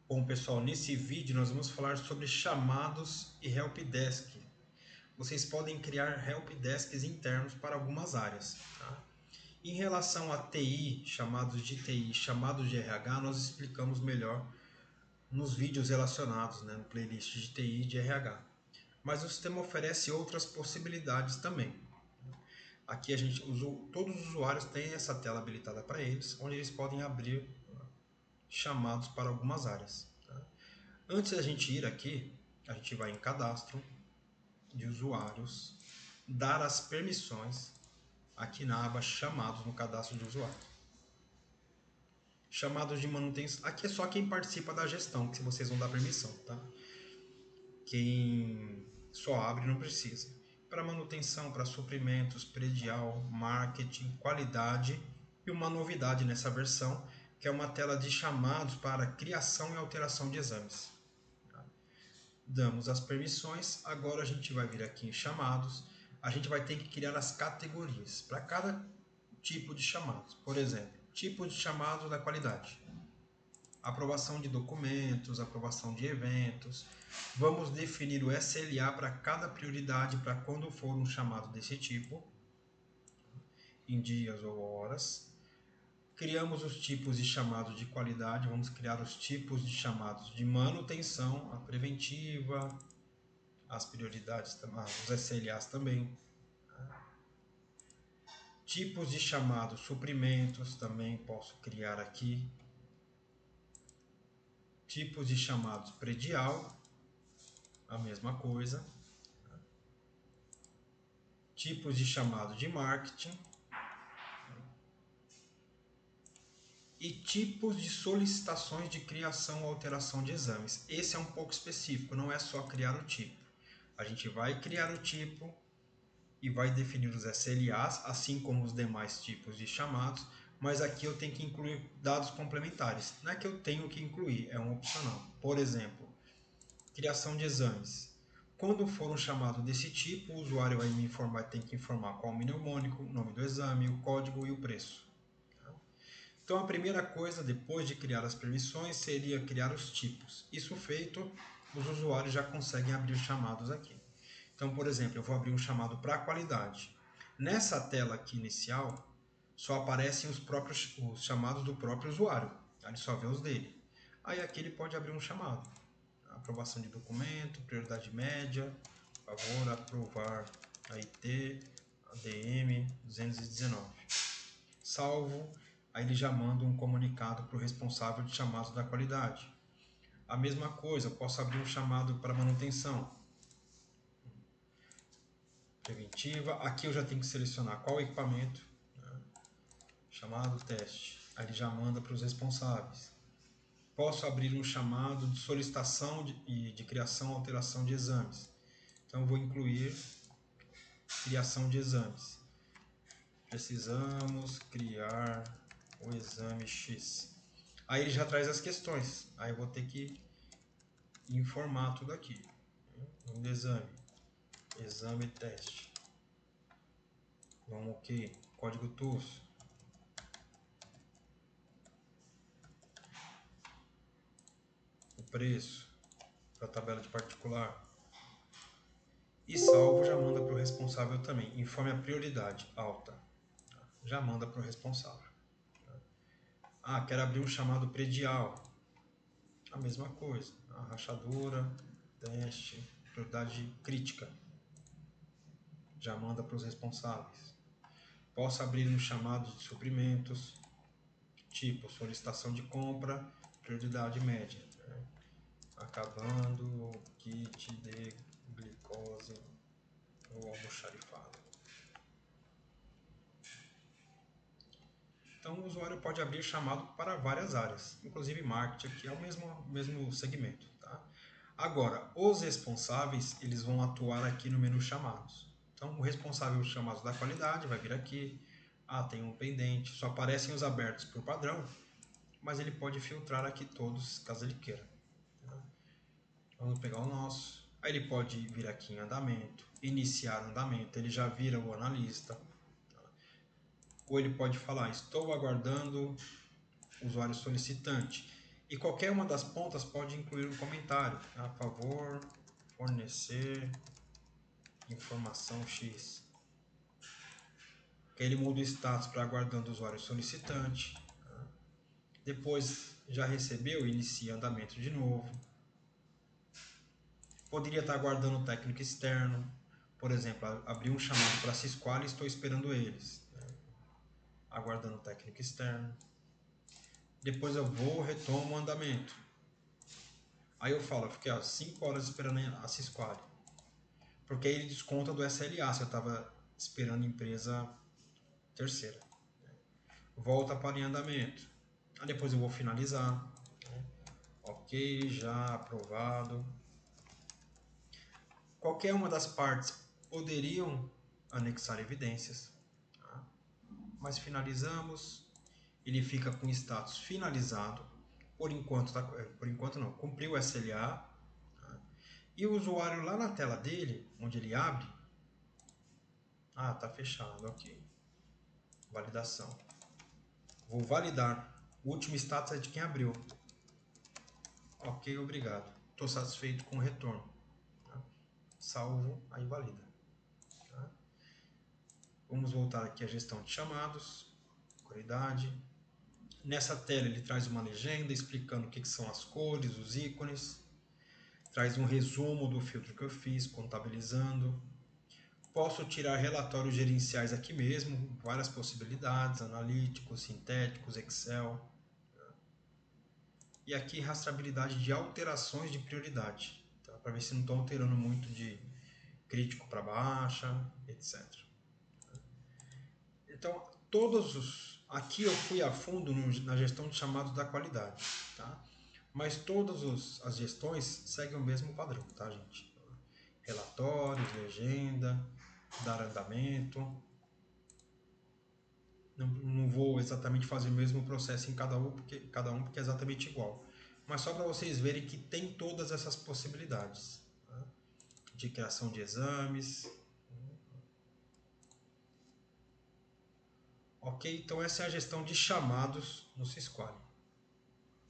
Bom, pessoal, nesse vídeo nós vamos falar sobre chamados e helpdesk. Vocês podem criar helpdesks internos para algumas áreas. Tá? Em relação a TI, chamados de RH, nós explicamos melhor nos vídeos relacionados, no playlist de TI e de RH. Mas o sistema oferece outras possibilidades também. Aqui todos os usuários têm essa tela habilitada para eles, onde eles podem abrir chamados para algumas áreas. Tá? Antes da gente ir aqui, a gente vai em cadastro de usuários, dar as permissões aqui na aba chamados no cadastro de usuário. Chamados de manutenção, aqui é só quem participa da gestão que vocês vão dar permissão, tá? Quem só abre não precisa. Para manutenção, para suprimentos, predial, marketing, qualidade e uma novidade nessa versão, que é uma tela de chamados para criação e alteração de exames. Damos as permissões, agora a gente vai vir aqui em chamados, a gente vai ter que criar as categorias para cada tipo de chamados. Por exemplo, tipo de chamado da qualidade, aprovação de documentos, aprovação de eventos. Vamos definir o SLA para cada prioridade para quando for um chamado desse tipo, em dias ou horas. Criamos os tipos de chamados de qualidade, vamos criar os tipos de chamados de manutenção, a preventiva, as prioridades, os SLAs também. Tipos de chamados, suprimentos, também posso criar aqui. Tipos de chamados predial, a mesma coisa. Tipos de chamado de marketing. E tipos de solicitações de criação ou alteração de exames. Esse é um pouco específico, não é só criar o tipo. A gente vai criar o tipo e vai definir os SLAs, assim como os demais tipos de chamados, mas aqui eu tenho que incluir dados complementares. Não é que eu tenho que incluir, é um opcional. Por exemplo, criação de exames. Quando for um chamado desse tipo, o usuário vai me informar, tem que informar qual o mnemônico, o nome do exame, o código e o preço. Então a primeira coisa, depois de criar as permissões, seria criar os tipos. Isso feito, os usuários já conseguem abrir chamados aqui. Então, por exemplo, eu vou abrir um chamado para qualidade. Nessa tela aqui inicial, só aparecem os chamados do próprio usuário. Ele só vê os dele. Aí aqui ele pode abrir um chamado. Aprovação de documento, prioridade média, favor aprovar IT, ADM 219. Salvo, aí ele já manda um comunicado para o responsável de chamados da qualidade. A mesma coisa, eu posso abrir um chamado para manutenção. Preventiva, aqui eu já tenho que selecionar qual equipamento, chamado teste, aí ele já manda para os responsáveis. Posso abrir um chamado de solicitação de criação ou alteração de exames, então eu vou incluir criação de exames. Precisamos criar o exame X. Aí ele já traz as questões, aí eu vou ter que informar tudo aqui. Nome do exame teste. Vamos ok, código TUS. O preço para a tabela de particular. E salvo já manda para o responsável também. Informe a prioridade alta. Já manda para o responsável. Ah, quero abrir um chamado predial. A mesma coisa. A rachadura, teste, prioridade crítica. Já manda para os responsáveis. Posso abrir um chamado de suprimentos, tipo solicitação de compra, prioridade média. Acabando o kit de glicose ou almoxarifado. Então o usuário pode abrir chamado para várias áreas, inclusive marketing, que é o mesmo segmento. Tá? Agora, os responsáveis eles vão atuar aqui no menu chamados. Então o responsável chamados da qualidade vai vir aqui. Ah, tem um pendente, só aparecem os abertos por padrão, mas ele pode filtrar aqui todos caso ele queira. Tá? Vamos pegar o nosso. Aí ele pode vir aqui em andamento, iniciar andamento, ele já vira o analista. Ou ele pode falar, estou aguardando usuário solicitante. E qualquer uma das pontas pode incluir um comentário. A favor, fornecer informação X. Que ele muda o status para aguardando o usuário solicitante. Depois já recebeu, inicia andamento de novo. Poderia estar aguardando o técnico externo. Por exemplo, abri um chamado para Sysqual e estou esperando eles. Aguardando o técnico externo. Depois eu vou, retomo o andamento. Aí eu falo, eu fiquei 5 horas esperando a Sysqual. Porque aí ele desconta do SLA se eu estava esperando empresa terceira. Volta para em andamento. Aí depois eu vou finalizar. Ok, já aprovado. Qualquer uma das partes poderiam anexar evidências. Tá? Mas finalizamos. Ele fica com status finalizado. Por enquanto não, cumpriu o SLA. Tá? E o usuário lá na tela dele, onde ele abre, tá fechado, ok. Validação. Vou validar. O último status é de quem abriu. Ok, obrigado. Estou satisfeito com o retorno. Tá? Salvo, aí valida. Tá? Vamos voltar aqui à gestão de chamados. Qualidade. Nessa tela ele traz uma legenda explicando o que são as cores, os ícones. Traz um resumo do filtro que eu fiz, contabilizando. Posso tirar relatórios gerenciais aqui mesmo, várias possibilidades, analíticos, sintéticos, Excel. E aqui rastreabilidade de alterações de prioridade, tá? Para ver se não estou alterando muito de crítico para baixa, etc. Então, aqui eu fui a fundo na gestão de chamados da qualidade, tá? Mas todas as gestões seguem o mesmo padrão, tá, gente? Relatórios, legenda, dar andamento. Não vou exatamente fazer o mesmo processo em cada um porque é exatamente igual. Mas só para vocês verem que tem todas essas possibilidades. Tá? De criação de exames. Ok, então essa é a gestão de chamados no Sysqual.